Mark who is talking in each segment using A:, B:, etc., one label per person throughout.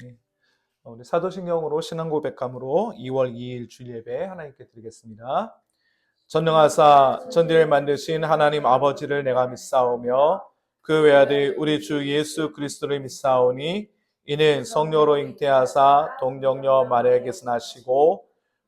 A: 네. 우리 사도신경으로 신앙고백함으로 2월 2일 주일 예배 하나님께 드리겠습니다. 전능하사 천지를 만드신 하나님 아버지를 내가 믿사오며 그 외아들 우리 주 예수 그리스도를 믿사오니 이는 성령으로 잉태하사 동정녀 마리아에게서 나시고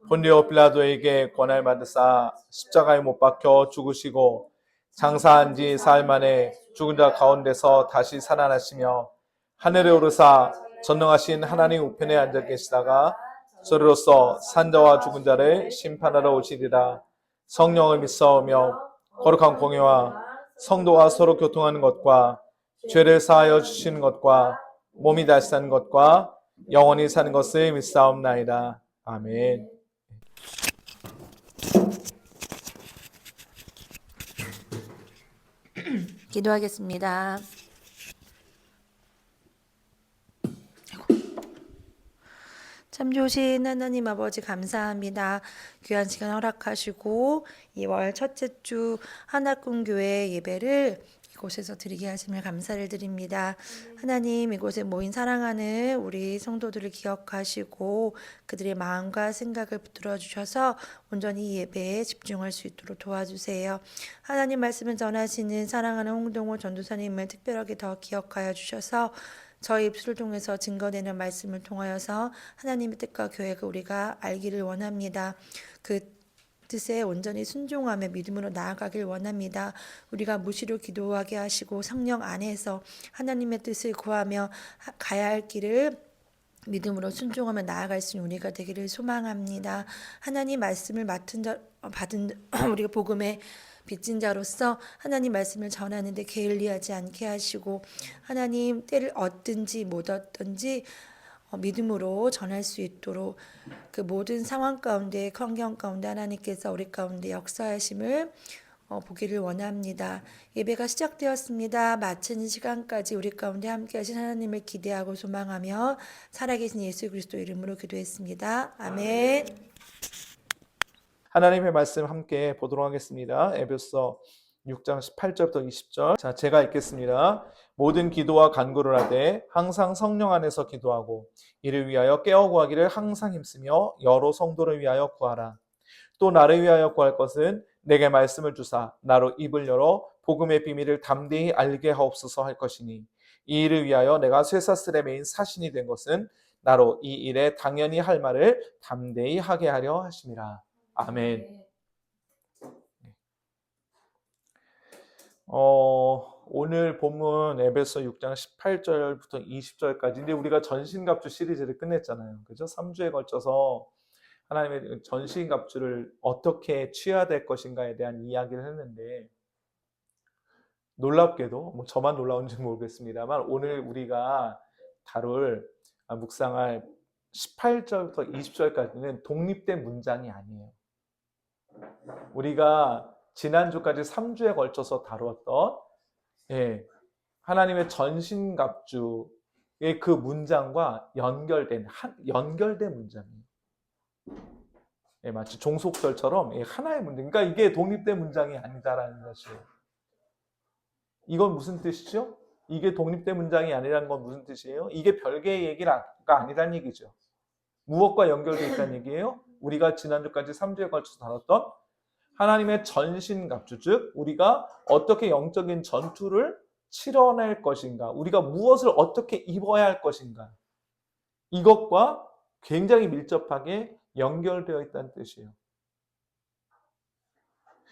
A: 본디오 빌라도에게 권한을 받으사 십자가에 못 박혀 죽으시고 장사한 지 사흘 만에 죽은 자 가운데서 다시 살아나시며 하늘에 오르사 전능하신 하나님 우편에 앉아 계시다가 저리로서 산자와 죽은 자를 심판하러 오시리라. 성령을 믿사오며 거룩한 공예와 성도와 서로 교통하는 것과 죄를 사하여 주시는 것과 몸이 다시 사는 것과 영원히 사는 것을 믿사옵나이다. 아멘.
B: 기도하겠습니다. 참 좋으신 하나님 아버지 감사합니다. 귀한 시간 허락하시고 2월 첫째 주 하나꿈교회 예배를 이곳에서 드리게 하심을 감사를 드립니다. 하나님, 이곳에 모인 사랑하는 우리 성도들을 기억하시고 그들의 마음과 생각을 붙들어 주셔서 온전히 이 예배에 집중할 수 있도록 도와주세요. 하나님 말씀을 전하시는 사랑하는 홍동호 전도사님을 특별하게 더 기억하여 주셔서 저희 입술을 통해서 증거되는 말씀을 통하여서 하나님의 뜻과 계획을 우리가 알기를 원합니다. 그 뜻에 온전히 순종하며 믿음으로 나아가길 원합니다. 우리가 무시로 기도하게 하시고 성령 안에서 하나님의 뜻을 구하며 가야 할 길을 믿음으로 순종하며 나아갈 수 있는 우리가 되기를 소망합니다. 하나님 말씀을 받은 우리가 복음의 빚진 자로서 하나님 말씀을 전하는데 게을리하지 않게 하시고 하나님 때를 얻든지 못 얻든지 믿음으로 전할 수 있도록 그 모든 상황 가운데 환경 가운데 하나님께서 우리 가운데 역사하심을 보기를 원합니다. 예배가 시작되었습니다. 마치는 시간까지 우리 가운데 함께 하신 하나님을 기대하고 소망하며 살아계신 예수 그리스도 이름으로 기도했습니다. 아멘.
A: 하나님의 말씀 함께 보도록 하겠습니다. 에베소 6장 18절부터 20절. 자, 제가 읽겠습니다. 모든 기도와 간구를 하되 항상 성령 안에서 기도하고 이를 위하여 깨어 구하기를 항상 힘쓰며 여러 성도를 위하여 구하라. 또 나를 위하여 구할 것은 내게 말씀을 주사 나로 입을 열어 복음의 비밀을 담대히 알게 하옵소서 할 것이니 이 일을 위하여 내가 쇠사슬에 매인 사신이 된 것은 나로 이 일에 당연히 할 말을 담대히 하게 하려 하심이라. 아멘. 오늘 본문 에베소 6장 18절부터 20절까지인데 우리가 전신갑주 시리즈를 끝냈잖아요. 그죠? 3주에 걸쳐서 하나님의 전신갑주를 어떻게 취해야 될 것인가에 대한 이야기를 했는데 놀랍게도 뭐 저만 놀라운지 모르겠습니다만 오늘 우리가 다룰 묵상할 18절부터 20절까지는 독립된 문장이 아니에요. 우리가 지난주까지 3주에 걸쳐서 다루었던 하나님의 전신갑주의 그 문장과 연결된 문장이에요. 마치 종속절처럼 하나의 문장. 그러니까 이게 독립된 문장이 아니다라는 것이에요. 이건 무슨 뜻이죠? 이게 독립된 문장이 아니라는 건 무슨 뜻이에요? 이게 별개의 얘기가 아니라는 얘기죠. 무엇과 연결되어 있다는 얘기예요? 우리가 지난주까지 3주에 걸쳐서 다뤘던 하나님의 전신갑주, 즉 우리가 어떻게 영적인 전투를 치러낼 것인가, 우리가 무엇을 어떻게 입어야 할 것인가, 이것과 굉장히 밀접하게 연결되어 있다는 뜻이에요.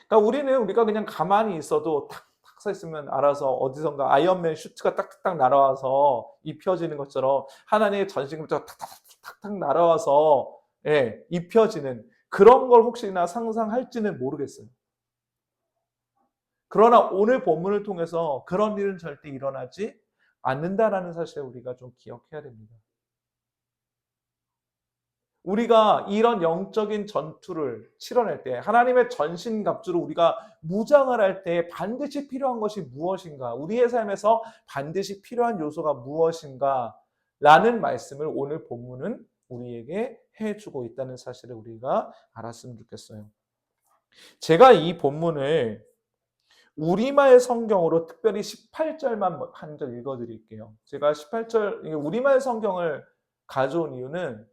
A: 그러니까 우리가 그냥 가만히 있어도 탁탁 서 있으면 알아서 어디선가 아이언맨 슈트가 딱딱딱 날아와서 입혀지는 것처럼 하나님의 전신갑주가 탁탁탁탁 날아와서 입혀지는 그런 걸 혹시나 상상할지는 모르겠어요. 그러나 오늘 본문을 통해서 그런 일은 절대 일어나지 않는다라는 사실을 우리가 좀 기억해야 됩니다. 우리가 이런 영적인 전투를 치러낼 때 하나님의 전신갑주로 우리가 무장을 할 때 반드시 필요한 것이 무엇인가, 우리의 삶에서 반드시 필요한 요소가 무엇인가 라는 말씀을 오늘 본문은 우리에게 해주고 있다는 사실을 우리가 알았으면 좋겠어요. 제가 이 본문을 우리말 성경으로 특별히 18절만 한 절 읽어드릴게요. 제가 18절 우리말 성경을 가져온 이유는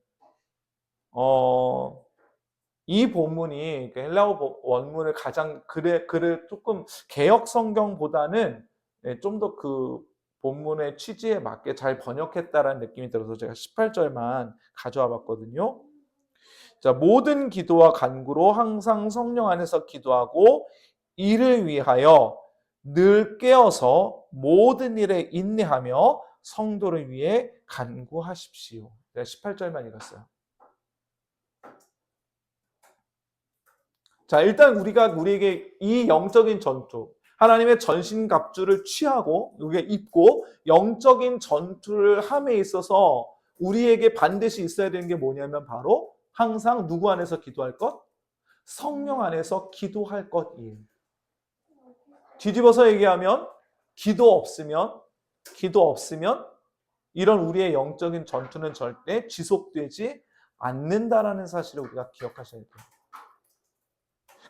A: 이 본문이 헬라어 원문을 가장 글을 조금 개역 성경보다는 좀 더 그 본문의 취지에 맞게 잘 번역했다라는 느낌이 들어서 제가 18절만 가져와 봤거든요. 자, 모든 기도와 간구로 항상 성령 안에서 기도하고 이를 위하여 늘 깨어서 모든 일에 인내하며 성도를 위해 간구하십시오. 제가 18절만 읽었어요. 자, 일단 우리에게 이 영적인 전투, 하나님의 전신갑주를 취하고 우리가 입고 영적인 전투를 함에 있어서 우리에게 반드시 있어야 되는 게 뭐냐면 바로 항상 누구 안에서 기도할 것? 성령 안에서 기도할 것이에요. 뒤집어서 얘기하면 기도 없으면 이런 우리의 영적인 전투는 절대 지속되지 않는다라는 사실을 우리가 기억하셔야 돼요.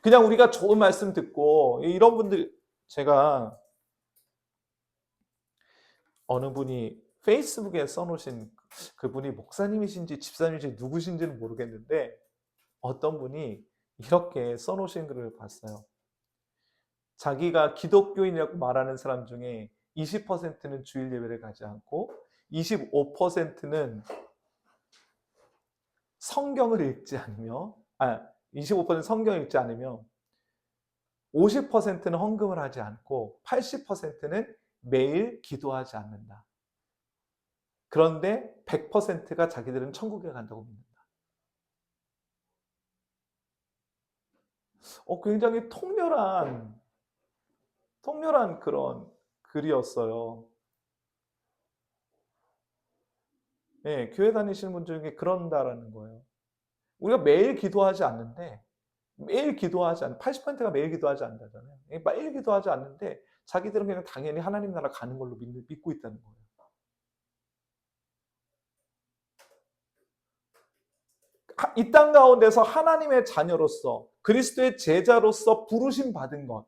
A: 그냥 우리가 좋은 말씀 듣고 이런 분들, 제가 어느 분이 페이스북에 써놓으신 그분이 목사님이신지 집사님이신지 누구신지는 모르겠는데 어떤 분이 이렇게 써놓으신 글을 봤어요. 자기가 기독교인이라고 말하는 사람 중에 20%는 주일 예배를 가지 않고 25%는 성경을 읽지 않으며 25% 성경을 읽지 않으며 50%는 헌금을 하지 않고 80%는 매일 기도하지 않는다. 그런데 100%가 자기들은 천국에 간다고 믿는다. 굉장히 통렬한 그런 글이었어요. 네, 교회 다니시는 분들 중에 그런다라는 거예요. 우리가 매일 기도하지 않는데, 80%가 매일 기도하지 않는다잖아요. 매일 기도하지 않는데, 자기들은 그냥 당연히 하나님 나라 가는 걸로 믿고 있다는 거예요. 이 땅 가운데서 하나님의 자녀로서, 그리스도의 제자로서 부르심 받은 것.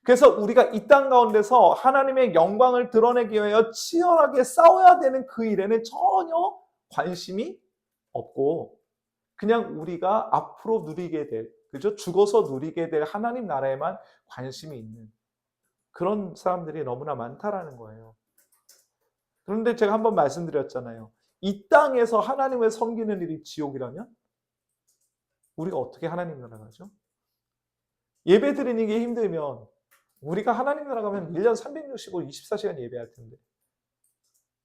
A: 그래서 우리가 이 땅 가운데서 하나님의 영광을 드러내기 위하여 치열하게 싸워야 되는 그 일에는 전혀 관심이 없고 그냥 우리가 앞으로 누리게 될, 그죠? 죽어서 누리게 될 하나님 나라에만 관심이 있는 그런 사람들이 너무나 많다라는 거예요. 그런데 제가 한번 말씀드렸잖아요. 이 땅에서 하나님을 섬기는 일이 지옥이라면 우리가 어떻게 하나님 나라 가죠? 예배 드리는 게 힘들면 우리가 하나님 나라 가면 1년 365, 24시간 예배할 텐데.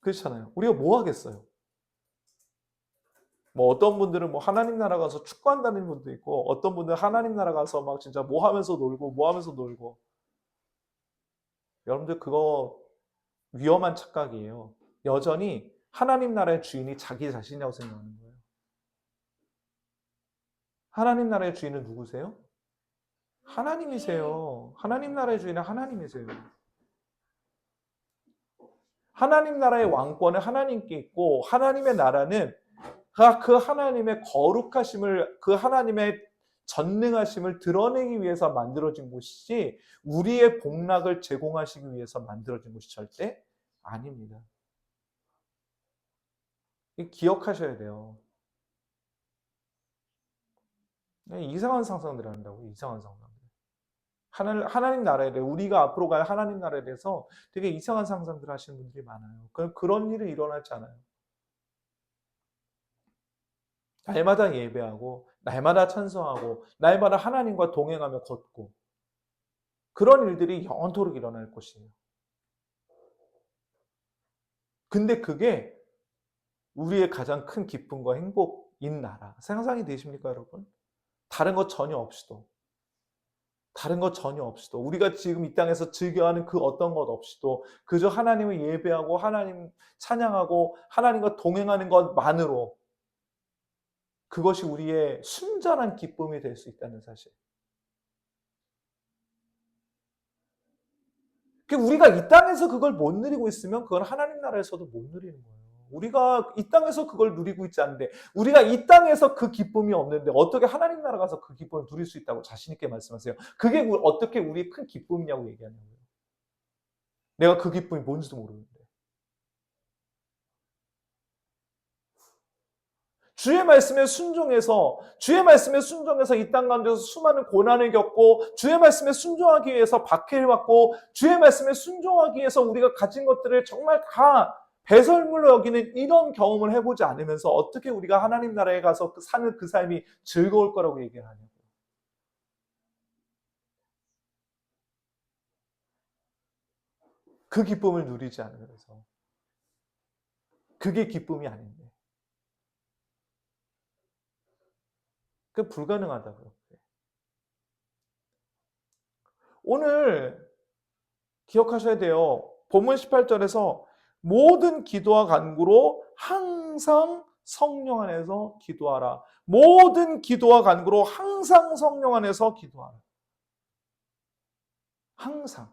A: 그렇잖아요. 우리가 뭐 하겠어요? 뭐 어떤 분들은 뭐 하나님 나라 가서 축구한다는 분도 있고 어떤 분들은 하나님 나라 가서 막 진짜 뭐 하면서 놀고 여러분들 그거 위험한 착각이에요. 여전히 하나님 나라의 주인이 자기 자신이라고 생각하는 거예요. 하나님 나라의 주인은 누구세요? 하나님이세요. 하나님 나라의 주인은 하나님이세요. 하나님 나라의 왕권은 하나님께 있고 하나님의 나라는 그 하나님의 거룩하심을, 그 하나님의 전능하심을 드러내기 위해서 만들어진 곳이지 우리의 복락을 제공하시기 위해서 만들어진 곳이 절대 아닙니다. 기억하셔야 돼요. 이상한 상상들을 한다고, 이상한 상상들. 하나님 나라에 대해, 우리가 앞으로 갈 하나님 나라에 대해서 되게 이상한 상상들을 하시는 분들이 많아요. 그런 일이 일어나지 않아요. 날마다 예배하고, 날마다 찬송하고, 날마다 하나님과 동행하며 걷고, 그런 일들이 영원토록 일어날 것이에요. 근데 그게 우리의 가장 큰 기쁨과 행복인 나라. 상상이 되십니까, 여러분? 다른 것 전혀 없이도. 우리가 지금 이 땅에서 즐겨하는 그 어떤 것 없이도 그저 하나님을 예배하고 하나님 찬양하고 하나님과 동행하는 것만으로 그것이 우리의 순전한 기쁨이 될 수 있다는 사실. 우리가 이 땅에서 그걸 못 누리고 있으면 그건 하나님 나라에서도 못 누리는 거예요. 우리가 이 땅에서 그걸 누리고 있지 않는데, 우리가 이 땅에서 그 기쁨이 없는데 어떻게 하나님 나라 가서 그 기쁨을 누릴 수 있다고 자신 있게 말씀하세요. 그게 어떻게 우리의 큰 기쁨이냐고 얘기하냐고요. 내가 그 기쁨이 뭔지도 모르는데. 주의 말씀에 순종해서 이 땅 가운데서 수많은 고난을 겪고 주의 말씀에 순종하기 위해서 박해를 받고 주의 말씀에 순종하기 위해서 우리가 가진 것들을 정말 다 배설물로 여기는 이런 경험을 해보지 않으면서 어떻게 우리가 하나님 나라에 가서 사는 그 삶이 즐거울 거라고 얘기를 하냐고요. 그 기쁨을 누리지 않으면서 그게 기쁨이 아닌데. 그 불가능하다고요. 오늘 기억하셔야 돼요. 본문 18절에서 모든 기도와 간구로 항상 성령 안에서 기도하라. 모든 기도와 간구로 항상 성령 안에서 기도하라. 항상.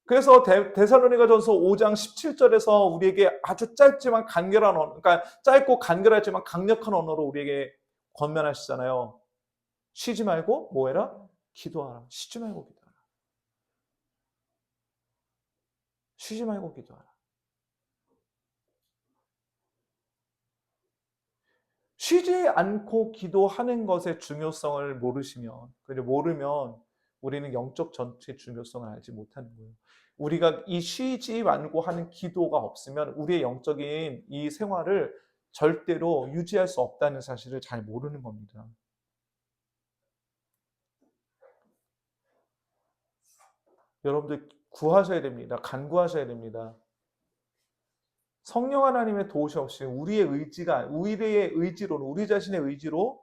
A: 그래서 데살로니가전서 5장 17절에서 우리에게 아주 짧지만 간결한 언어, 그러니까 짧고 간결하지만 강력한 언어로 우리에게 권면하시잖아요. 쉬지 말고 뭐 해라? 기도하라. 쉬지 말고 기도하라. 쉬지 말고 기도하라. 쉬지 않고 기도하는 것의 중요성을 모르면 우리는 영적 전투의 중요성을 알지 못하는 거예요. 우리가 이 쉬지 않고 하는 기도가 없으면 우리의 영적인 이 생활을 절대로 유지할 수 없다는 사실을 잘 모르는 겁니다. 여러분들 구하셔야 됩니다. 간구하셔야 됩니다. 성령 하나님의 도우심 없이 우리의 의지로는 우리 자신의 의지로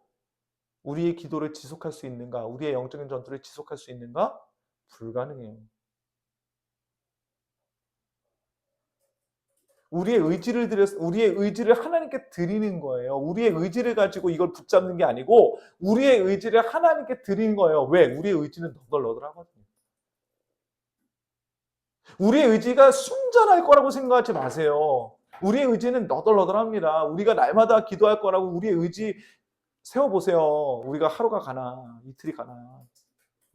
A: 우리의 기도를 지속할 수 있는가? 우리의 영적인 전투를 지속할 수 있는가? 불가능해요. 우리의 의지를 하나님께 드리는 거예요. 우리의 의지를 가지고 이걸 붙잡는 게 아니고 우리의 의지를 하나님께 드리는 거예요. 왜? 우리의 의지는 너덜너덜하거든요. 우리의 의지가 순전할 거라고 생각하지 마세요. 우리의 의지는 너덜너덜합니다. 우리가 날마다 기도할 거라고 우리의 의지 세워보세요. 우리가 하루가 가나, 이틀이 가나.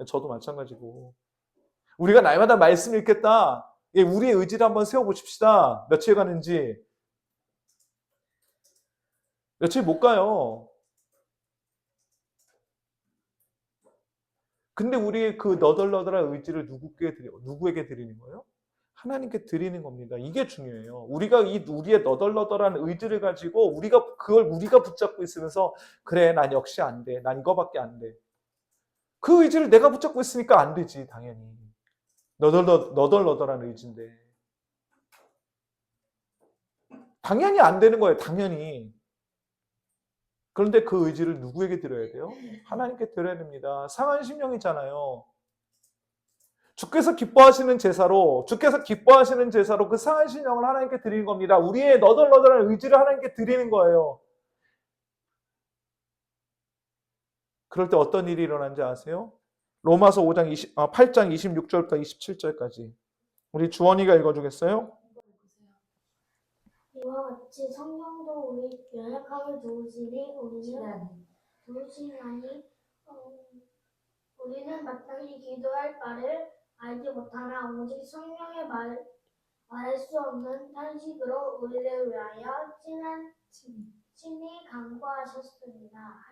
A: 저도 마찬가지고. 우리가 날마다 말씀 읽겠다. 예, 우리의 의지를 한번 세워보십시다. 며칠 가는지. 며칠 못 가요. 근데 우리의 그 너덜너덜한 의지를 누구에게 드리는 거예요? 하나님께 드리는 겁니다. 이게 중요해요. 우리가 우리의 너덜너덜한 의지를 가지고 우리가 붙잡고 있으면서 그래, 난 역시 안 돼. 난 이거밖에 안 돼. 그 의지를 내가 붙잡고 있으니까 안 되지, 당연히. 너덜너덜한 의지인데. 당연히 안 되는 거예요, 당연히. 그런데 그 의지를 누구에게 드려야 돼요? 하나님께 드려야 됩니다. 상한 심령이잖아요. 주께서 기뻐하시는 제사로 그 상한 심령을 하나님께 드리는 겁니다. 우리의 너덜너덜한 의지를 하나님께 드리는 거예요. 그럴 때 어떤 일이 일어난지 아세요? 로마서 8장 26절부터 27절까지. 우리 주원이가 읽어주겠어요?
C: 이와 같이 성령도 우리 연약함을 도우시나니 우리는 마땅히 기도할 바를 알지 못하나 오직 성령의 말할 수 없는 탄식으로 우리를 위하여 친히 간구하시느니라.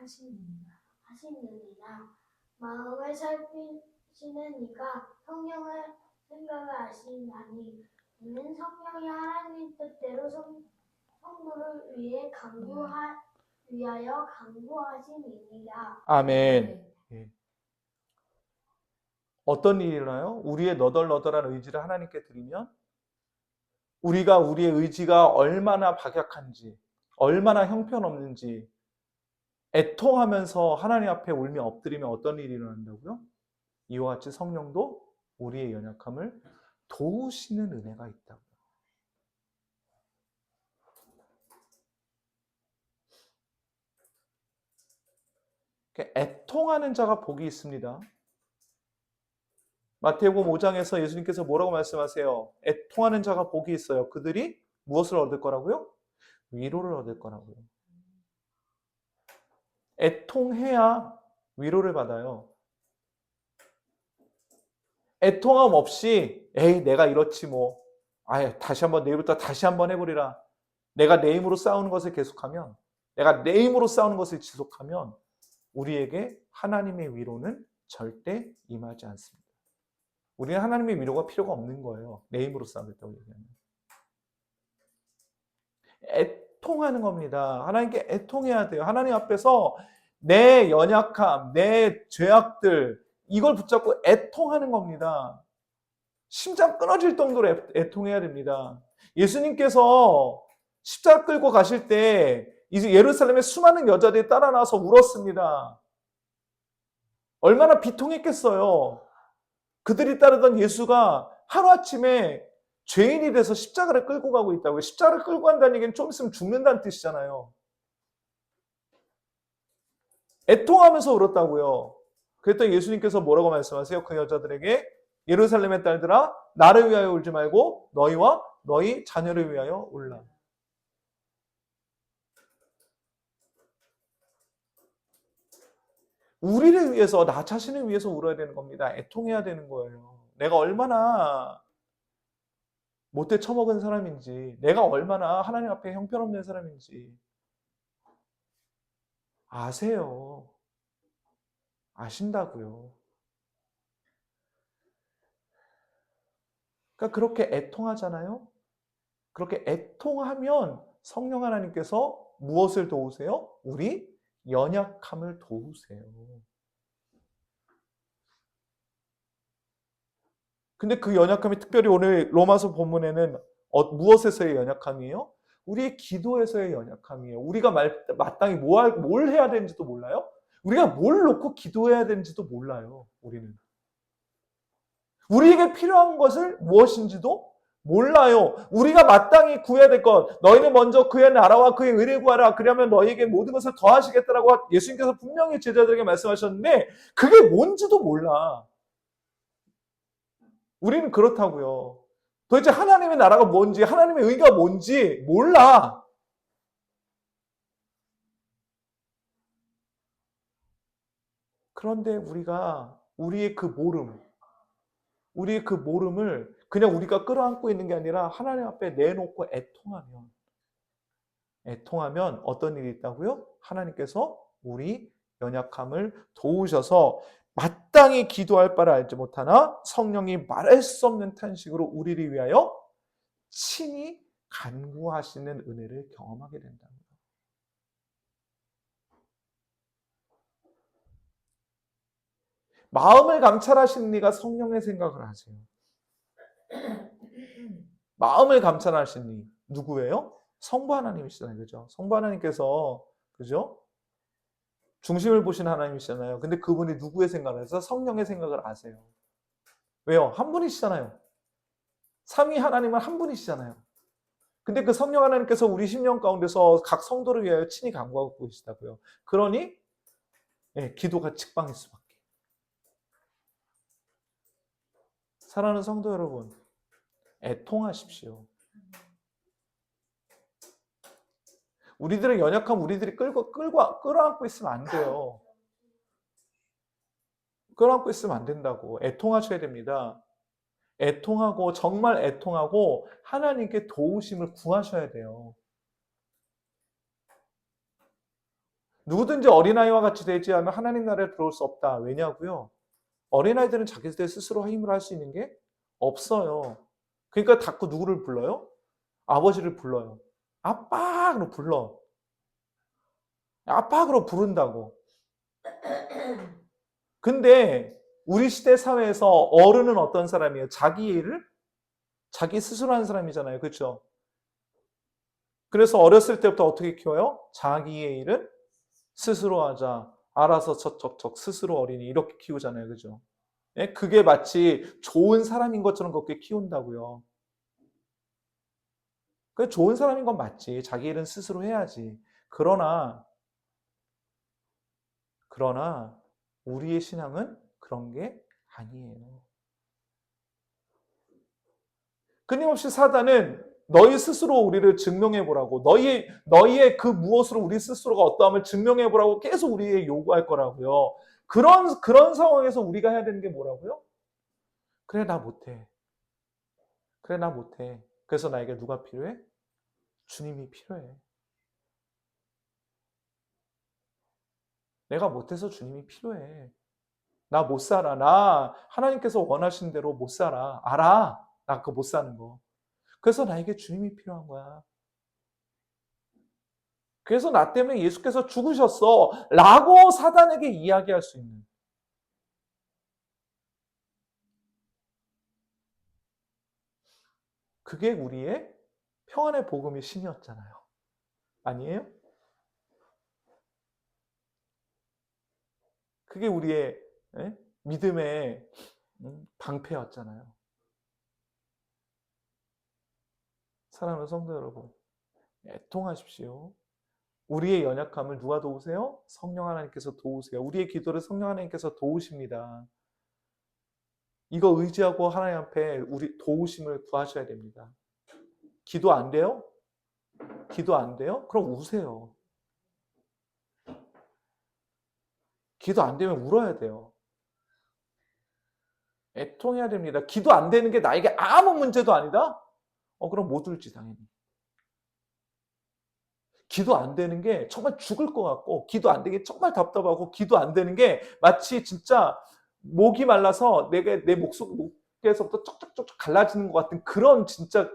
C: 마음을 살피시는 이가 성령의 생각을 아시나니 이는 성령이 하나님 뜻대로 성도를 위하여 간구하심이니라.
A: 아멘. 예. 어떤 일이 일어나요? 우리의 너덜너덜한 의지를 하나님께 드리면 우리의 의지가 얼마나 박약한지, 얼마나 형편없는지 애통하면서 하나님 앞에 울며 엎드리면 어떤 일이 일어난다고요? 이와 같이 성령도 우리의 연약함을 도우시는 은혜가 있다고요. 애통하는 자가 복이 있습니다. 마태복음 5장에서 예수님께서 뭐라고 말씀하세요? 애통하는 자가 복이 있어요. 그들이 무엇을 얻을 거라고요? 위로를 얻을 거라고요. 애통해야 위로를 받아요. 애통함 없이 에이 내가 이렇지 뭐. 아예 다시 한번 내일부터 다시 한번 해보리라. 내가 내 힘으로 싸우는 것을 계속하면, 내가 내 힘으로 싸우는 것을 지속하면 우리에게 하나님의 위로는 절대 임하지 않습니다. 우리는 하나님의 위로가 필요가 없는 거예요. 내 힘으로 싸우겠다고 얘기하면. 애통하는 겁니다. 하나님께 애통해야 돼요. 하나님 앞에서 내 연약함, 내 죄악들, 이걸 붙잡고 애통하는 겁니다. 심장 끊어질 정도로 애통해야 됩니다. 예수님께서 십자가 끌고 가실 때 이제 예루살렘에 수많은 여자들이 따라 나와서 울었습니다. 얼마나 비통했겠어요. 그들이 따르던 예수가 하루아침에 죄인이 돼서 십자가를 끌고 가고 있다고요. 십자가를 끌고 간다는 얘기는 좀 있으면 죽는다는 뜻이잖아요. 애통하면서 울었다고요. 그랬더니 예수님께서 뭐라고 말씀하세요? 그 여자들에게 예루살렘의 딸들아 나를 위하여 울지 말고 너희와 너희 자녀를 위하여 울라. 우리를 위해서, 나 자신을 위해서 울어야 되는 겁니다. 애통해야 되는 거예요. 내가 얼마나 못돼 처먹은 사람인지, 내가 얼마나 하나님 앞에 형편없는 사람인지 아세요. 아신다고요. 그러니까 그렇게 애통하잖아요. 그렇게 애통하면 성령 하나님께서 무엇을 도우세요? 우리 연약함을 도우세요. 근데 그 연약함이 특별히 오늘 로마서 본문에는 무엇에서의 연약함이에요? 우리의 기도에서의 연약함이에요. 우리가 마땅히 뭘 해야 되는지도 몰라요? 우리가 뭘 놓고 기도해야 되는지도 몰라요. 우리에게 필요한 것을 무엇인지도 몰라요. 우리가 마땅히 구해야 될 것, 너희는 먼저 그의 나라와 그의 의를 구하라. 그러면 너희에게 모든 것을 더하시겠다라고 예수님께서 분명히 제자들에게 말씀하셨는데 그게 뭔지도 몰라. 우리는 그렇다고요. 도대체 하나님의 나라가 뭔지, 하나님의 의가 뭔지 몰라. 그런데 우리의 그 모름을 그냥 우리가 끌어안고 있는 게 아니라 하나님 앞에 내놓고 애통하면 어떤 일이 있다고요? 하나님께서 우리 연약함을 도우셔서 마땅히 기도할 바를 알지 못하나 성령이 말할 수 없는 탄식으로 우리를 위하여 친히 간구하시는 은혜를 경험하게 된다. 마음을 감찰하시는 이가 성령의 생각을 하세요. 마음을 감찰하시는 이 누구예요? 성부 하나님이시잖아요. 그죠? 성부 하나님께서 그죠? 중심을 보신 하나님이시잖아요. 근데 그분이 누구의 생각을 해서 성령의 생각을 아세요. 왜요? 한 분이시잖아요. 삼위 하나님은 한 분이시잖아요. 근데 그 성령 하나님께서 우리 심령 가운데서 각 성도를 위하여 친히 간구하고 계시다고요. 그러니 기도가 직방일 수밖에. 사랑하는 성도 여러분, 애통하십시오. 우리들의 연약함 우리들이 끌어안고 있으면 안 돼요. 끌어안고 있으면 안 된다고. 애통하셔야 됩니다. 애통하고 정말 애통하고 하나님께 도우심을 구하셔야 돼요. 누구든지 어린아이와 같이 되지 않으면 하나님 나라에 들어올 수 없다. 왜냐고요? 어린아이들은 자기들 스스로 힘으로 할 수 있는 게 없어요. 그러니까 자꾸 누구를 불러요? 아버지를 불러요. 아빠로 불러. 아빠로 부른다고. 근데 우리 시대 사회에서 어른은 어떤 사람이에요? 자기 일을 자기 스스로 하는 사람이잖아요. 그렇죠? 그래서 어렸을 때부터 어떻게 키워요? 자기의 일은 스스로 하자. 알아서 척척척 스스로 어린이 이렇게 키우잖아요. 그죠? 그게 마치 좋은 사람인 것처럼 그렇게 키운다고요. 그 좋은 사람인 건 맞지. 자기 일은 스스로 해야지. 그러나 우리의 신앙은 그런 게 아니에요. 끊임없이 사단은 너희 스스로 우리를 증명해 보라고, 너희의 그 무엇으로 우리 스스로가 어떠함을 증명해 보라고 계속 우리에게 요구할 거라고요. 그런 상황에서 우리가 해야 되는 게 뭐라고요? 그래, 나 못해. 그래, 나 못해. 그래서 나에게 누가 필요해? 주님이 필요해. 내가 못해서 주님이 필요해. 나 못 살아. 나 하나님께서 원하신 대로 못 살아. 알아. 나 그거 못 사는 거. 그래서 나에게 주님이 필요한 거야. 그래서 나 때문에 예수께서 죽으셨어. 라고 사단에게 이야기할 수 있는. 그게 우리의 평안의 복음의 신이었잖아요. 아니에요? 그게 우리의 믿음의 방패였잖아요. 사랑하는 성도 여러분, 애통하십시오. 우리의 연약함을 누가 도우세요? 성령 하나님께서 도우세요. 우리의 기도를 성령 하나님께서 도우십니다. 이거 의지하고 하나님 앞에 우리 도우심을 구하셔야 됩니다. 기도 안 돼요? 기도 안 돼요? 그럼 우세요. 기도 안 되면 울어야 돼요. 애통해야 됩니다. 기도 안 되는 게 나에게 아무 문제도 아니다? 그럼 못 울지, 당연히. 기도 안 되는 게 정말 죽을 것 같고, 기도 안 되는 게 정말 답답하고, 기도 안 되는 게 마치 진짜 목이 말라서 내 목에서부터 쩍쩍쩍 갈라지는 것 같은 그런 진짜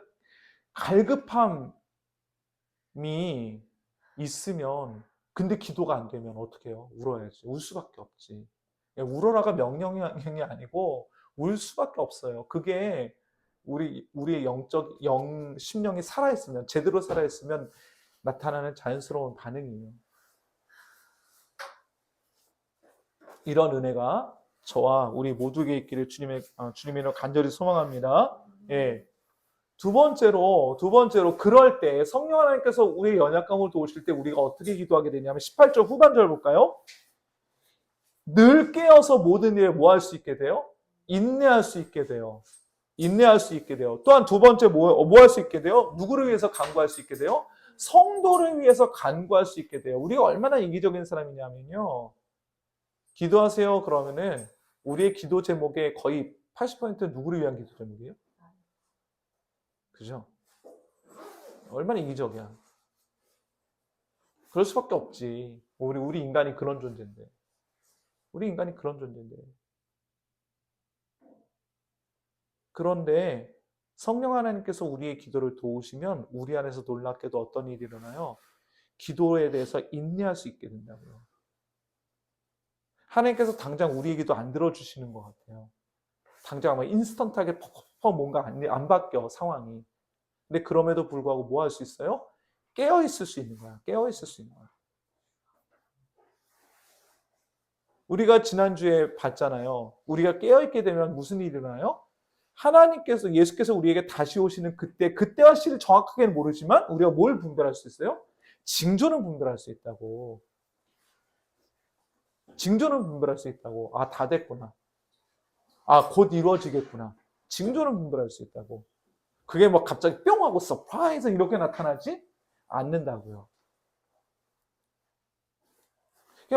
A: 갈급함이 있으면, 근데 기도가 안 되면 어떻게 해요? 울어야지. 울 수밖에 없지. 울어라가 명령이 아니고 울 수밖에 없어요. 그게 우리의 심령이 살아있으면, 제대로 살아있으면 나타나는 자연스러운 반응이에요. 이런 은혜가 저와 우리 모두에게 있기를 주님으로 간절히 소망합니다. 예. 두 번째로 그럴 때 성령 하나님께서 우리의 연약함을 도우실 때 우리가 어떻게 기도하게 되냐면 18절 후반절 볼까요? 늘 깨어서 모든 일에 뭐 할 수 있게 돼요? 인내할 수 있게 돼요. 인내할 수 있게 돼요. 또한 두 번째 뭐 할 수 있게 돼요? 누구를 위해서 간구할 수 있게 돼요? 성도를 위해서 간구할 수 있게 돼요. 우리가 얼마나 이기적인 사람이냐면요. 기도하세요 그러면은 우리의 기도 제목의 거의 80%는 누구를 위한 기도 제목이에요? 그죠? 얼마나 이기적이야. 그럴 수밖에 없지. 우리 인간이 그런 존재인데. 우리 인간이 그런 존재인데. 그런데 성령 하나님께서 우리의 기도를 도우시면 우리 안에서 놀랍게도 어떤 일이 일어나요? 기도에 대해서 인내할 수 있게 된다고요. 하나님께서 당장 우리의 기도 안 들어주시는 것 같아요. 당장 아마 인스턴트하게 퍽퍽 뭔가 안 바뀌어, 상황이. 근데 그럼에도 불구하고 뭐 할 수 있어요? 깨어있을 수 있는 거야. 깨어있을 수 있는 거야. 우리가 지난주에 봤잖아요. 우리가 깨어있게 되면 무슨 일이 일어나요? 예수께서 우리에게 다시 오시는 그때와 시를 정확하게는 모르지만 우리가 뭘 분별할 수 있어요? 징조는 분별할 수 있다고. 징조는 분별할 수 있다고. 아, 다 됐구나. 아, 곧 이루어지겠구나. 징조는 분별할 수 있다고. 그게 뭐 갑자기 뿅 하고 서프라이즈 이렇게 나타나지 않는다고요.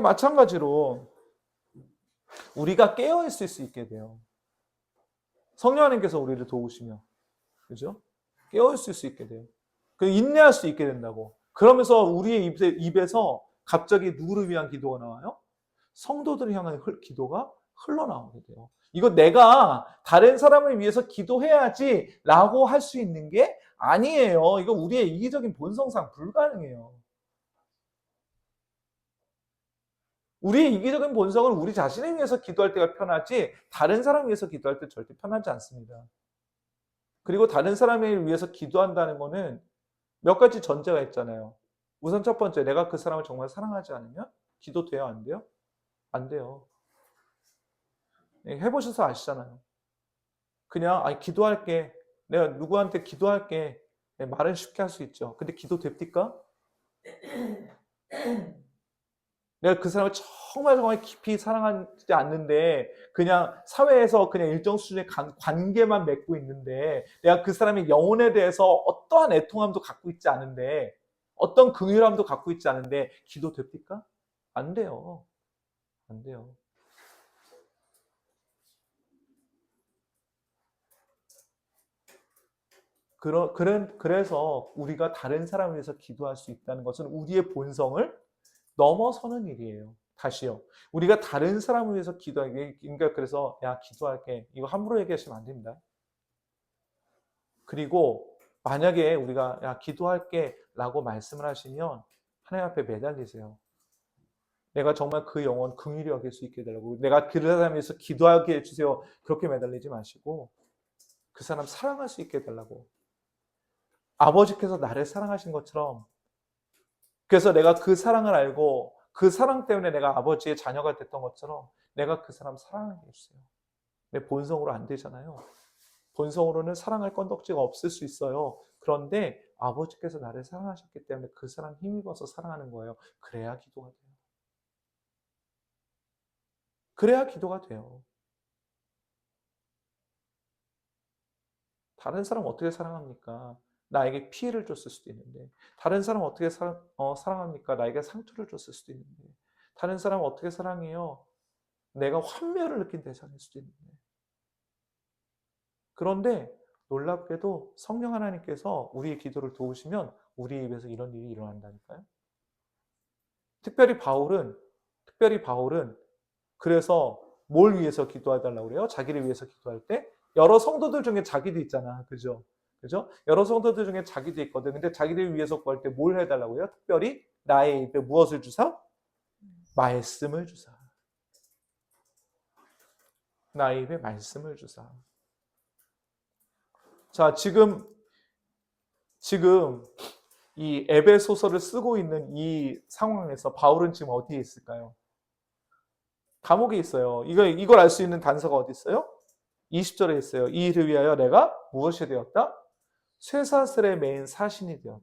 A: 마찬가지로 우리가 깨어있을 수 있게 돼요. 성령 하나님께서 우리를 도우시며, 그죠? 깨어있을 수 있게 돼요. 인내할 수 있게 된다고. 그러면서 우리의 입에서 갑자기 누구를 위한 기도가 나와요? 성도들을 향한 기도가 흘러나오게 돼요. 이거 내가 다른 사람을 위해서 기도해야지 라고 할 수 있는 게 아니에요. 이거 우리의 이기적인 본성상 불가능해요. 우리의 이기적인 본성은 우리 자신을 위해서 기도할 때가 편하지 다른 사람을 위해서 기도할 때 절대 편하지 않습니다. 그리고 다른 사람을 위해서 기도한다는 거는 몇 가지 전제가 있잖아요. 우선 첫 번째, 내가 그 사람을 정말 사랑하지 않으면 기도 돼요? 안 돼요? 안 돼요. 해보셔서 아시잖아요. 그냥 기도할게. 내가 누구한테 기도할게. 말은 쉽게 할 수 있죠. 근데 기도 됩니까? 내가 그 사람을 정말 깊이 사랑하지 않는데 그냥 사회에서 그냥 일정 수준의 관계만 맺고 있는데 내가 그 사람의 영혼에 대해서 어떠한 애통함도 갖고 있지 않은데 어떤 긍휼함도 갖고 있지 않은데 기도됩니까? 안 돼요. 안 돼요. 그래서 우리가 다른 사람을 위해서 기도할 수 있다는 것은 우리의 본성을 넘어서는 일이에요. 다시요. 우리가 다른 사람을 위해서 기도하기, 그러니까 그래서 야 기도할게 이거 함부로 얘기하시면 안 됩니다. 그리고 만약에 우리가 야 기도할게 라고 말씀을 하시면 하나님 앞에 매달리세요. 내가 정말 그 영혼 긍휼히 여길 수 있게 해달라고, 내가 그 사람을 위해서 기도하게 해주세요. 그렇게 매달리지 마시고 그 사람 사랑할 수 있게 해달라고. 아버지께서 나를 사랑하신 것처럼, 그래서 내가 그 사랑을 알고 그 사랑 때문에 내가 아버지의 자녀가 됐던 것처럼 내가 그 사람 사랑하게 해주세요. 내 본성으로 안 되잖아요. 본성으로는 사랑할 건덕지가 없을 수 있어요. 그런데 아버지께서 나를 사랑하셨기 때문에 그 사랑 힘입어서 사랑하는 거예요. 그래야 기도가 돼요. 그래야 기도가 돼요. 다른 사람 어떻게 사랑합니까? 나에게 피해를 줬을 수도 있는데. 다른 사람 어떻게 사랑합니까? 나에게 상처를 줬을 수도 있는데. 다른 사람 어떻게 사랑해요? 내가 환멸을 느낀 대상일 수도 있는데. 그런데 놀랍게도 성령 하나님께서 우리의 기도를 도우시면 우리 입에서 이런 일이 일어난다니까요. 특별히 바울은 그래서 뭘 위해서 기도해달라고 그래요? 자기를 위해서 기도할 때 여러 성도들 중에 자기도 있잖아. 그죠? 여러 성도들 중에 자기도 있거든. 근데 자기를 위해서 구할 때 뭘 해달라고 해요? 특별히 나의 입에 무엇을 주사? 말씀을 주사. 나의 입에 말씀을 주사. 자, 지금 이 에베소서를 쓰고 있는 이 상황에서 바울은 지금 어디에 있을까요? 감옥에 있어요. 이걸 알 수 있는 단서가 어디 있어요? 20절에 있어요. 이 일을 위하여 내가 무엇이 되었다? 쇠사슬에 매인 사신이 되었다.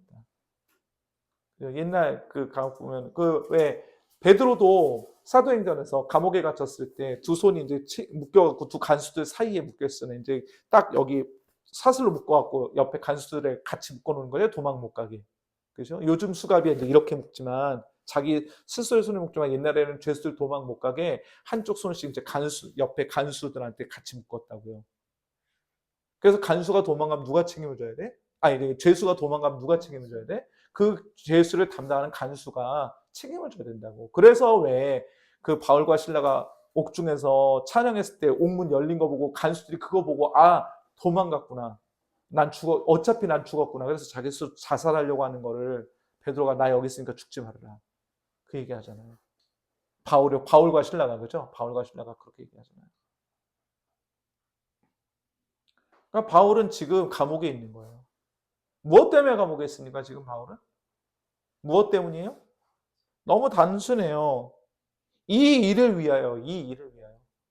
A: 옛날 그 감옥 보면 왜 베드로도 사도행전에서 감옥에 갇혔을 때 두 손이 이제 묶여갖고 두 간수들 사이에 묶였어요. 이제 딱 여기 사슬로 묶어갖고 옆에 간수들에 같이 묶어놓는 거예요. 도망 못 가게. 그죠? 요즘 수갑이 이제 이렇게 묶지만 자기 스스로의 손을 묶지만 옛날에는 죄수들 도망 못 가게 한쪽 손씩 이제 옆에 간수들한테 같이 묶었다고요. 그래서 간수가 도망가면 누가 책임을 져야 돼? 아니, 죄수가 도망가면 누가 책임을 져야 돼? 그 죄수를 담당하는 간수가 책임을 져야 된다고. 그래서 왜 그 바울과 실라가 옥중에서 찬양했을 때 옥문 열린 거 보고 간수들이 그거 보고 도망갔구나. 어차피 난 죽었구나. 그래서 자기 스스로 자살하려고 하는 거를 베드로가 나 여기 있으니까 죽지 말아라. 그 얘기 하잖아요. 바울과 실라가, 그죠? 바울과 실라가 그렇게 얘기하잖아요. 그러니까 바울은 지금 감옥에 있는 거예요. 무엇 때문에 감옥에 있습니까? 지금 바울은? 무엇 때문이에요? 너무 단순해요. 이 일을 위하여.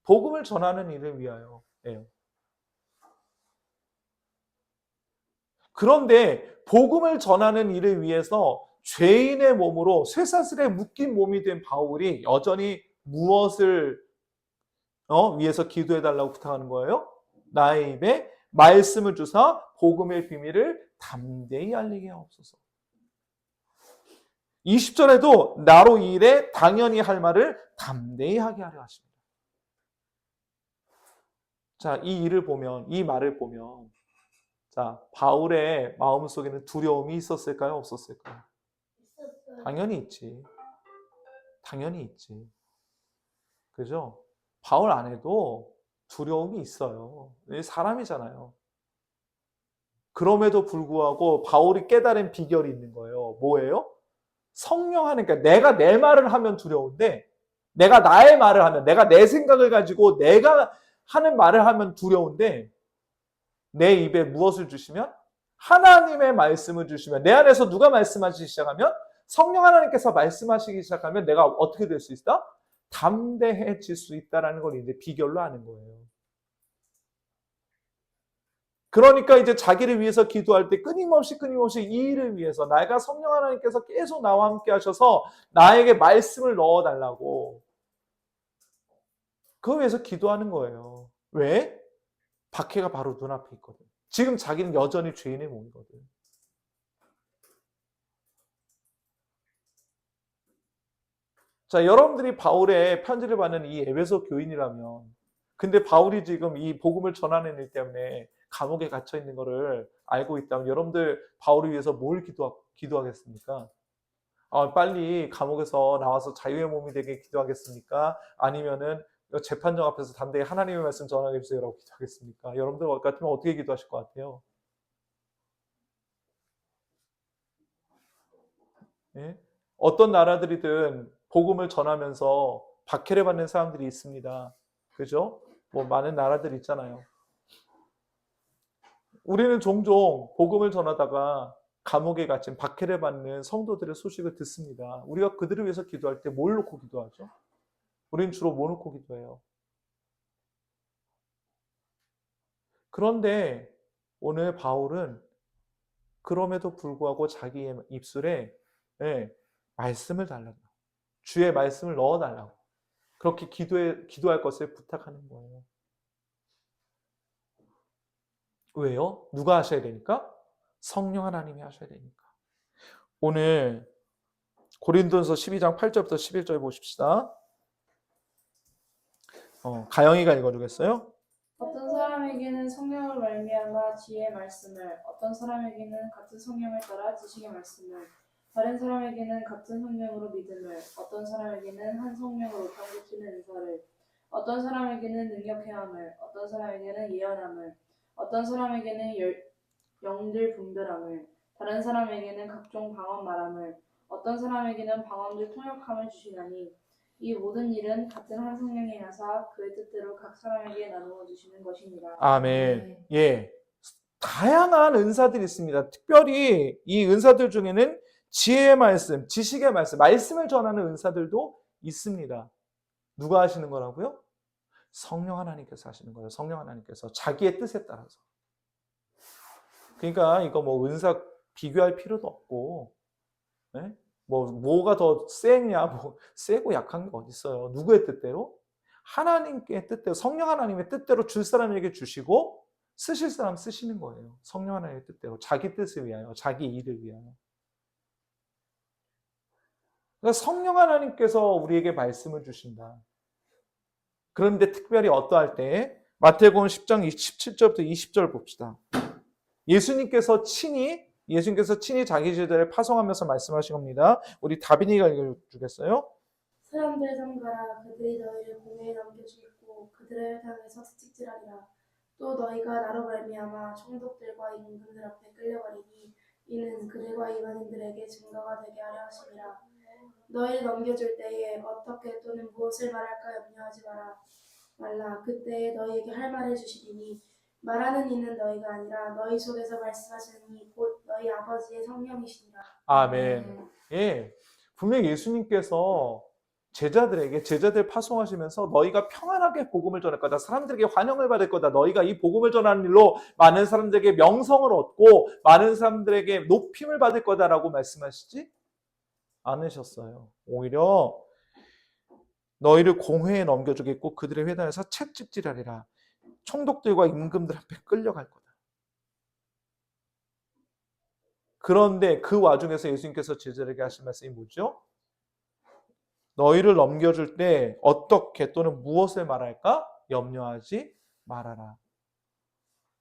A: 복음을 전하는 일을 위하여. 그런데 복음을 전하는 일을 위해서 죄인의 몸으로 쇠사슬에 묶인 몸이 된 바울이 여전히 무엇을 위해서 기도해달라고 부탁하는 거예요? 나의 입에 말씀을 주사 복음의 비밀을 담대히 알리게 하옵소서. 20절에도 나로 이 일에 당연히 할 말을 담대히 하게 하려 하십니다. 자, 이 말을 보면 자, 바울의 마음속에는 두려움이 있었을까요? 없었을까요?
C: 있었어요.
A: 당연히 있지. 그죠? 바울 안에도 두려움이 있어요. 사람이잖아요. 그럼에도 불구하고 바울이 깨달은 비결이 있는 거예요. 뭐예요? 성령 하니까 내가 내 말을 하면 두려운데 내가 나의 말을 하면, 내가 내 생각을 가지고 내가 하는 말을 하면 두려운데 내 입에 무엇을 주시면? 하나님의 말씀을 주시면, 내 안에서 누가 말씀하시기 시작하면? 성령 하나님께서 말씀하시기 시작하면 내가 어떻게 될 수 있다? 담대해질 수 있다라는 걸 이제 비결로 아는 거예요. 그러니까 이제 자기를 위해서 기도할 때 끊임없이 이 일을 위해서 내가 성령 하나님께서 계속 나와 함께 하셔서 나에게 말씀을 넣어달라고, 그거 위해서 기도하는 거예요. 왜? 박해가 바로 눈앞에 있거든. 지금 자기는 여전히 죄인의 몸이거든. 자, 여러분들이 바울의 편지를 받는 이 에베소 교인이라면, 근데 바울이 지금 이 복음을 전하는 일 때문에 감옥에 갇혀 있는 것을 알고 있다면, 여러분들 바울을 위해서 뭘 기도하겠습니까? 빨리 감옥에서 나와서 자유의 몸이 되게 기도하겠습니까? 아니면은 재판정 앞에서 담대히 하나님의 말씀 전하게 해주세요라고 기도하겠습니까? 여러분들 같으면 어떻게 기도하실 것 같아요? 예? 어떤 나라들이든 복음을 전하면서 박해를 받는 사람들이 있습니다. 그죠? 뭐 많은 나라들 있잖아요. 우리는 종종 복음을 전하다가 감옥에 갇힌 박해를 받는 성도들의 소식을 듣습니다. 우리가 그들을 위해서 기도할 때 뭘 놓고 기도하죠? 우리는 주로 뭐 놓고 기도해요? 그런데 오늘 바울은 그럼에도 불구하고 자기의 입술에 말씀을 달라고, 주의 말씀을 넣어달라고, 그렇게 기도할 것을 부탁하는 거예요. 왜요? 누가 하셔야 되니까? 성령 하나님이 하셔야 되니까. 오늘 고린도전서 12장 8절부터 11절 보십시다. 가영이가 읽어주겠어요?
D: 어떤 사람에게는 성령을 말미암아 지혜의 말씀을, 어떤 사람에게는 같은 성령을 따라 지식의 말씀을, 다른 사람에게는 같은 성령으로 믿음을, 어떤 사람에게는 한 성령으로 병고치는 은사를, 어떤 사람에게는 능력 행함을, 어떤 사람에게는 예언함을, 어떤 사람에게는 영들 분별함을, 다른 사람에게는 각종 방언 말함을, 어떤 사람에게는 방언들 통역함을 주시나니 이 모든 일은 같은 한 성령이 하사 그의 뜻대로 각 사람에게 나누어 주시는 것입니다.
A: 아멘. 예. 다양한 은사들이 있습니다. 특별히 이 은사들 중에는 지혜의 말씀, 지식의 말씀, 말씀을 전하는 은사들도 있습니다. 누가 하시는 거라고요? 성령 하나님께서 하시는 거예요. 성령 하나님께서 자기의 뜻에 따라서. 그러니까 이거 뭐 은사 비교할 필요도 없고, 네? 뭐가 더 세냐, 뭐 세고 약한 게 어디 있어요? 누구의 뜻대로? 하나님의 뜻대로, 성령 하나님의 뜻대로 줄 사람에게 주시고 쓰실 사람 쓰시는 거예요. 성령 하나님의 뜻대로 자기 뜻을 위하여, 자기 일을 위하여. 그러니까 성령 하나님께서 우리에게 말씀을 주신다. 그런데 특별히 어떠할 때 마태복음 10장 17절부터 20절 봅시다. 예수님께서 친히 자기 제자를 파송하면서 말씀하신 겁니다. 우리 다빈이가 읽어주겠어요?
E: 사람들 삼가라. 그들이 너희를 공회에 넘겨주겠고 그들의 회당에서 채찍질하리라. 또 너희가 나로 말미암아 총독들과 임금들 앞에 끌려가리니 이는 그들과 이방인들에게 증거가 되게 하려 하심이라. 너희를 넘겨줄 때에 어떻게 또는 무엇을 말할까 염려하지 말라. 그때에 너희에게 할 말을 주시리니 말하는 이는 너희가 아니라 너희 속에서 말씀하시는 이 곧 너희 아버지의 성령이시니라.
A: 아멘. 예. 분명히 예수님께서 제자들 파송하시면서 너희가 평안하게 복음을 전할 거다. 사람들에게 환영을 받을 거다. 너희가 이 복음을 전하는 일로 많은 사람들에게 명성을 얻고 많은 사람들에게 높임을 받을 거다라고 말씀하시지 않으셨어요. 오히려 너희를 공회에 넘겨주겠고 그들의 회당에서 채찍질하리라. 총독들과 임금들 앞에 끌려갈 거다. 그런데 그 와중에서 예수님께서 제자들에게 하신 말씀이 뭐죠? 너희를 넘겨줄 때 어떻게 또는 무엇을 말할까? 염려하지 말아라.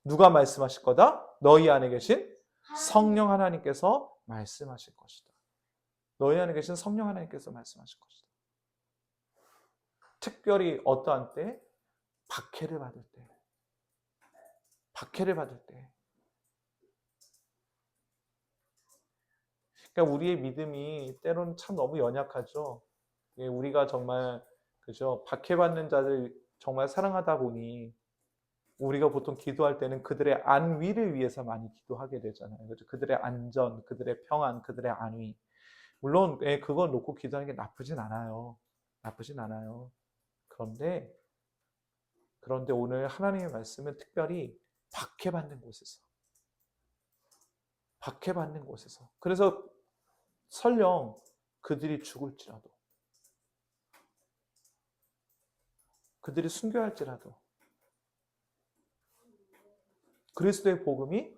A: 누가 말씀하실 거다? 너희 안에 계신 성령 하나님께서 말씀하실 것이다. 너희 안에 계신 성령 하나님께서 말씀하실 것이다. 특별히 어떠한 때? 박해를 받을 때. 박해를 받을 때. 그러니까 우리의 믿음이 때로는 참 너무 연약하죠. 우리가 정말 그죠? 박해받는 자들 정말 사랑하다 보니 우리가 보통 기도할 때는 그들의 안위를 위해서 많이 기도하게 되잖아요. 그죠? 그들의 안전, 그들의 평안, 그들의 안위. 물론 그걸 놓고 기도하는 게 나쁘진 않아요. 나쁘진 않아요. 그런데 오늘 하나님의 말씀은 특별히 박해받는 곳에서. 그래서 설령 그들이 죽을지라도 그들이 순교할지라도 그리스도의 복음이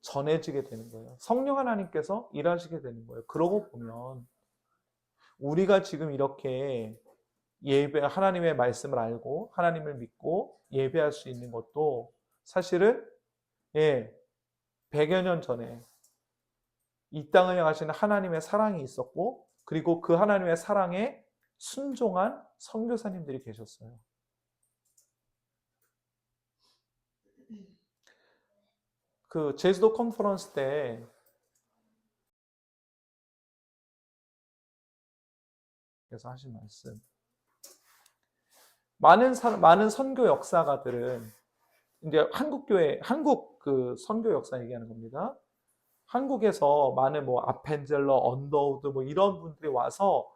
A: 전해지게 되는 거예요. 성령 하나님께서 일하시게 되는 거예요. 그러고 보면 우리가 지금 이렇게 하나님의 말씀을 알고 하나님을 믿고 예배할 수 있는 것도 사실은 100여 년 전에 이 땅을 향하시는 하나님의 사랑이 있었고, 그리고 그 하나님의 사랑에 순종한 선교사님들이 계셨어요. 그 제주도 컨퍼런스 때 그래서 하신 말씀, 많은 선교 역사가들은 이제 한국 그 선교 역사 얘기하는 겁니다. 한국에서 많은 뭐 아펜젤러, 언더우드 뭐 이런 분들이 와서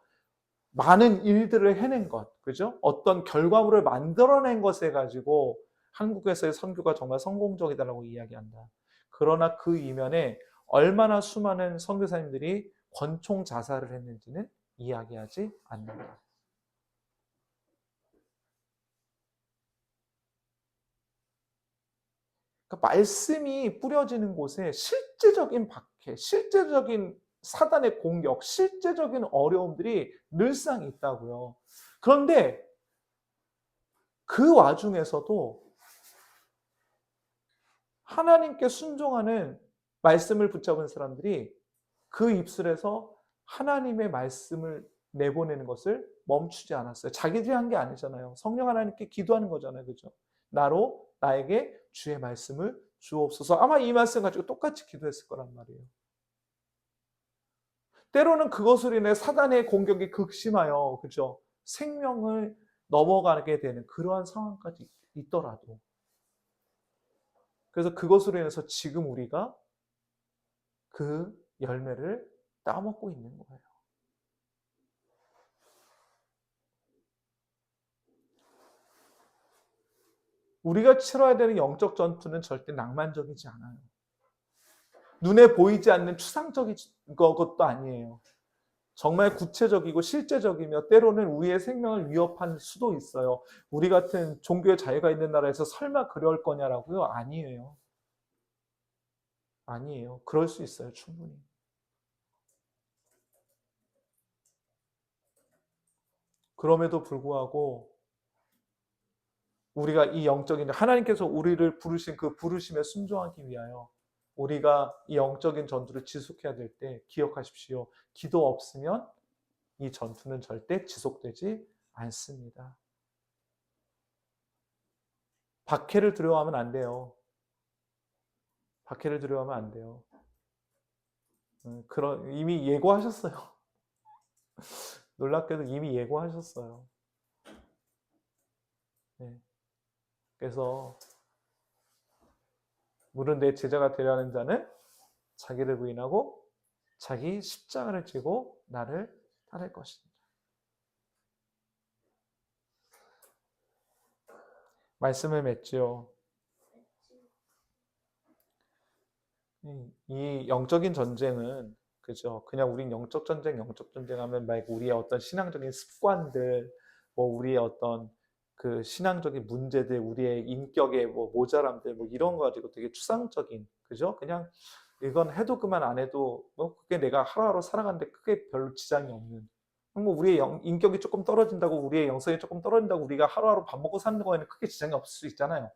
A: 많은 일들을 해낸 것, 그죠? 어떤 결과물을 만들어낸 것에 가지고 한국에서의 선교가 정말 성공적이다라고 이야기한다. 그러나 그 이면에 얼마나 수많은 선교사님들이 권총 자살을 했는지는 이야기하지 않는다. 그러니까 말씀이 뿌려지는 곳에 실제적인 박해, 실제적인 사단의 공격, 실제적인 어려움들이 늘상 있다고요. 그런데 그 와중에서도 하나님께 순종하는 말씀을 붙잡은 사람들이 그 입술에서 하나님의 말씀을 내보내는 것을 멈추지 않았어요. 자기들이 한 게 아니잖아요. 성령 하나님께 기도하는 거잖아요. 그죠? 나에게 주의 말씀을 주옵소서. 아마 이 말씀 가지고 똑같이 기도했을 거란 말이에요. 때로는 그것으로 인해 사단의 공격이 극심하여, 그죠? 생명을 넘어가게 되는 그러한 상황까지 있더라도. 그래서 그것으로 인해서 지금 우리가 그 열매를 따먹고 있는 거예요. 우리가 치러야 되는 영적 전투는 절대 낭만적이지 않아요. 눈에 보이지 않는 추상적인 것도 아니에요. 정말 구체적이고 실제적이며 때로는 우리의 생명을 위협할 수도 있어요. 우리 같은 종교의 자유가 있는 나라에서 설마 그럴 거냐라고요? 아니에요. 아니에요. 그럴 수 있어요. 충분히. 그럼에도 불구하고 우리가 이 영적인 하나님께서 우리를 부르신 그 부르심에 순종하기 위하여 우리가 이 영적인 전투를 지속해야 될 때 기억하십시오. 기도 없으면 이 전투는 절대 지속되지 않습니다. 박해를 두려워하면 안 돼요. 박해를 두려워하면 안 돼요. 이미 예고하셨어요. 놀랍게도 이미 예고하셨어요. 네. 그래서 물은 내 제자가 되려는 자는 자기를 부인하고 자기 십자가를 지고 나를 따를 것이다. 말씀을 맺지요. 이 영적인 전쟁은 그죠? 그냥 우린 영적 전쟁 하면 막 우리의 어떤 신앙적인 습관들, 뭐 우리의 어떤 그 신앙적인 문제들, 우리의 인격의 뭐 모자람들, 뭐 이런 거 가지고 되게 추상적인, 그죠? 그냥 이건 해도 그만 안 해도 뭐 그게 내가 하루하루 살아가는데 크게 별로 지장이 없는. 뭐 우리의 인격이 조금 떨어진다고, 우리의 영성이 조금 떨어진다고 우리가 하루하루 밥 먹고 사는 거에는 크게 지장이 없을 수 있잖아요.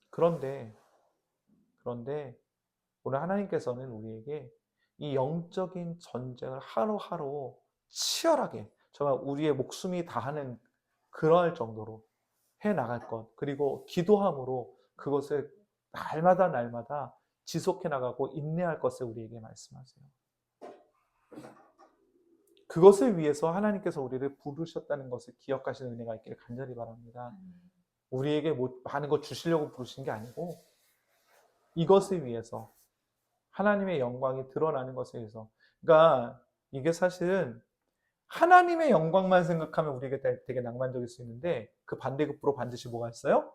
A: 그런데 오늘 하나님께서는 우리에게 이 영적인 전쟁을 하루하루 치열하게 정말 우리의 목숨이 다하는 그럴 정도로 해나갈 것, 그리고 기도함으로 그것을 날마다 지속해 나가고 인내할 것을 우리에게 말씀하세요. 그것을 위해서 하나님께서 우리를 부르셨다는 것을 기억하시는 은혜가 있기를 간절히 바랍니다. 우리에게 많은 것 주시려고 부르신 게 아니고 이것을 위해서, 하나님의 영광이 드러나는 것에 의해서. 그러니까 이게 사실은 하나님의 영광만 생각하면 우리에게 되게 낭만적일 수 있는데 그 반대급부로 반드시 뭐가 있어요?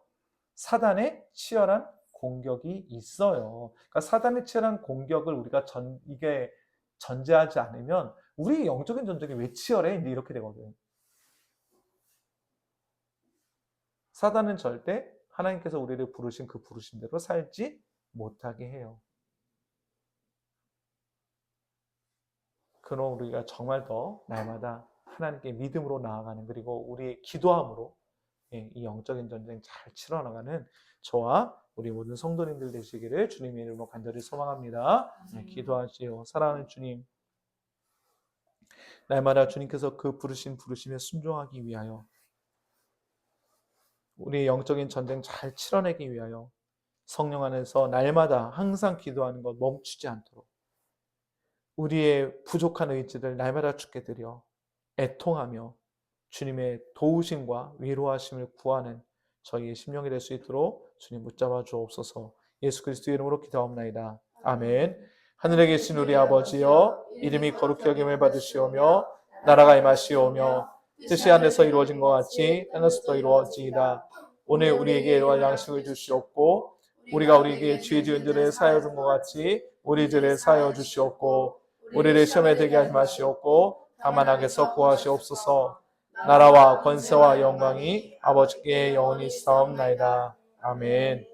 A: 사단의 치열한 공격이 있어요. 그러니까 사단의 치열한 공격을 우리가 이게 전제하지 않으면 우리 영적인 전쟁이 왜 치열해? 이제 이렇게 되거든. 사단은 절대 하나님께서 우리를 부르신 그 부르심대로 살지 못하게 해요. 그럼 우리가 정말 더 날마다 하나님께 믿음으로 나아가는, 그리고 우리 기도함으로 이 영적인 전쟁 잘 치러나가는 저와 우리 모든 성도님들 되시기를 주님의 이름으로 간절히 소망합니다. 기도하시오. 사랑하는 주님, 날마다 주님께서 그 부르신 부르심에 순종하기 위하여, 우리의 영적인 전쟁 잘 치러내기 위하여 성령 안에서 날마다 항상 기도하는 것 멈추지 않도록 우리의 부족한 의지를 날마다 주께 드려 애통하며 주님의 도우심과 위로하심을 구하는 저희의 심령이 될 수 있도록 주님 붙잡아 주옵소서. 예수 그리스도의 이름으로 기도하옵나이다. 아멘. 하늘에 계신 우리 아버지여, 이름이 거룩히 여김을 받으시오며 나라가 임하시오며 뜻이 하늘에서 이루어진 것 같이 땅에서도 이루어지이다. 오늘 우리에게 일용할 양식을 주시옵고 우리가 우리에게 죄 지은 자를 사하여 준 것 같이 우리 죄를 사하여 주시옵고 우리를 시험에 들게 하지 마시옵고 다만 악에서 구하시옵소서. 나라와 권세와 영광이 아버지께 영원히 있사옵나이다. 아멘.